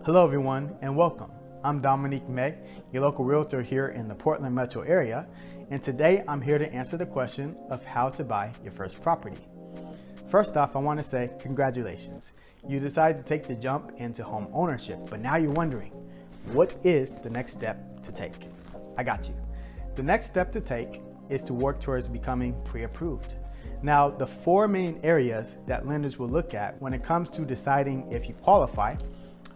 Hello everyone and welcome. I'm Dominique May, your local realtor here in the Portland metro area, and today I'm here to answer the question of how to buy your first property. First off, I want to say congratulations. You decided to take the jump into home ownership, but now you're wondering, what is the next step to take? I got you. The next step to take is to work towards becoming pre-approved. Now, the four main areas that lenders will look at when it comes to deciding if you qualify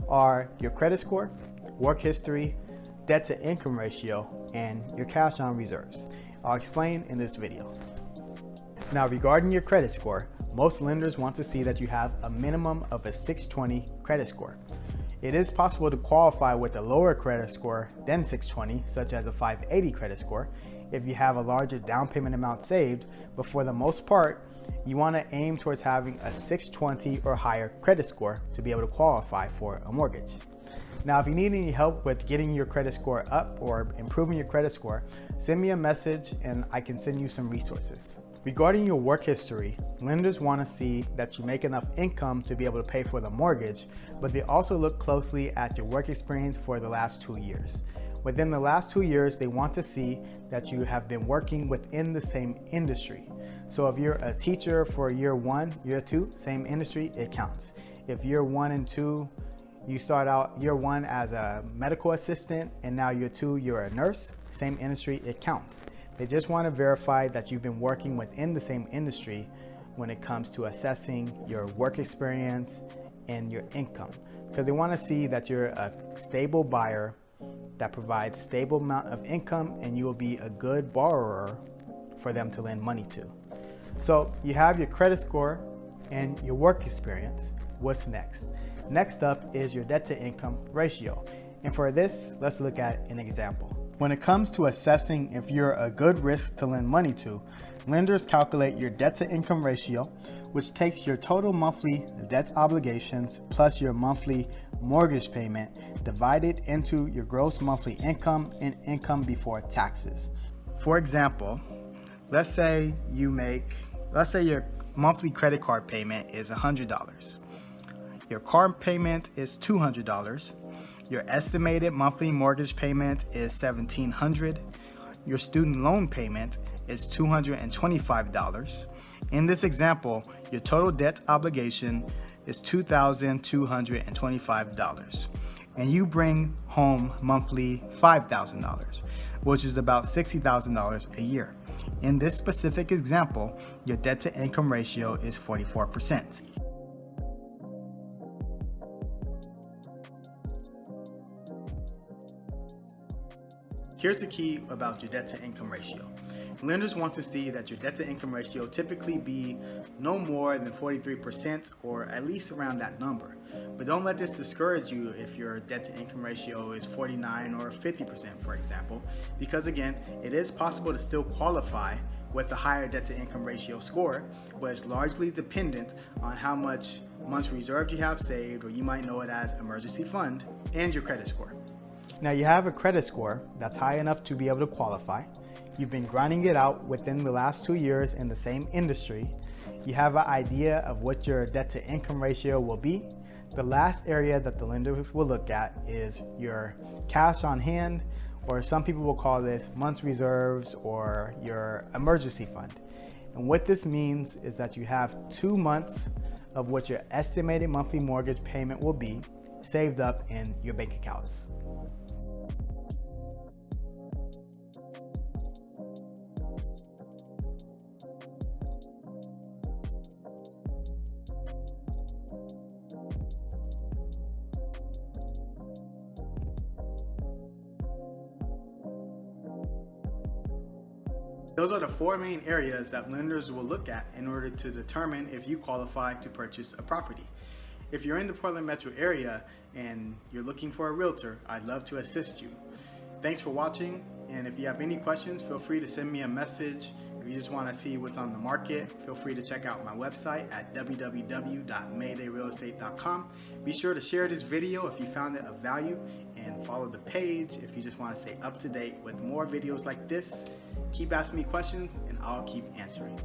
are your credit score, work history, debt to income ratio, and your cash on reserves. I'll explain in this video. Now, regarding your credit score, most lenders want to see that you have a minimum of a 620 credit score. It is possible to qualify with a lower credit score than 620, such as a 580 credit score, if you have a larger down payment amount saved, but for the most part, you want to aim towards having a 620 or higher credit score to be able to qualify for a mortgage. Now, if you need any help with getting your credit score up or improving your credit score, send me a message and I can send you some resources. Regarding your work history, lenders want to see that you make enough income to be able to pay for the mortgage, but they also look closely at your work experience for the last 2 years. Within the last 2 years, they want to see that you have been working within the same industry. So if you're a teacher for year 1, year 2, same industry, it counts. If year 1 and 2, you start out year 1 as a medical assistant and now year 2, you're a nurse, same industry, it counts. They just want to verify that you've been working within the same industry when it comes to assessing your work experience and your income, because they want to see that you're a stable buyer that provides stable amount of income and you will be a good borrower for them to lend money to. So you have your credit score and your work experience. What's next? Next up is your debt to income ratio. And for this, let's look at an example. When it comes to assessing if you're a good risk to lend money to, lenders calculate your debt to income ratio, which takes your total monthly debt obligations plus your monthly mortgage payment divided into your gross monthly income and income before taxes. For example, let's say your monthly credit card payment is $100. Your car payment is $200. Your estimated monthly mortgage payment is $1,700. Your student loan payment is $225. In this example, your total debt obligation is $2,225. And you bring home monthly $5,000, which is about $60,000 a year. In this specific example, your debt to income ratio is 44%. Here's the key about your debt to income ratio. Lenders want to see that your debt to income ratio typically be no more than 43% or at least around that number. But don't let this discourage you if your debt to income ratio is 49 or 50%, for example, because again, it is possible to still qualify with a higher debt to income ratio score, but it's largely dependent on how much months reserved you have saved, or you might know it as emergency fund, and your credit score. Now you have a credit score that's high enough to be able to qualify. You've been grinding it out within the last 2 years in the same industry. You have an idea of what your debt to income ratio will be. The last area that the lender will look at is your cash on hand, or some people will call this months reserves or your emergency fund. And what this means is that you have 2 months of what your estimated monthly mortgage payment will be saved up in your bank accounts. Those are the 4 main areas that lenders will look at in order to determine if you qualify to purchase a property. If you're in the Portland metro area and you're looking for a realtor, I'd love to assist you. Thanks for watching, and if you have any questions, feel free to send me a message. If you just want to see what's on the market, feel free to check out my website at www.maydayrealestate.com. Be sure to share this video if you found it of value, and follow the page if you just want to stay up to date with more videos like this. Keep asking me questions and I'll keep answering.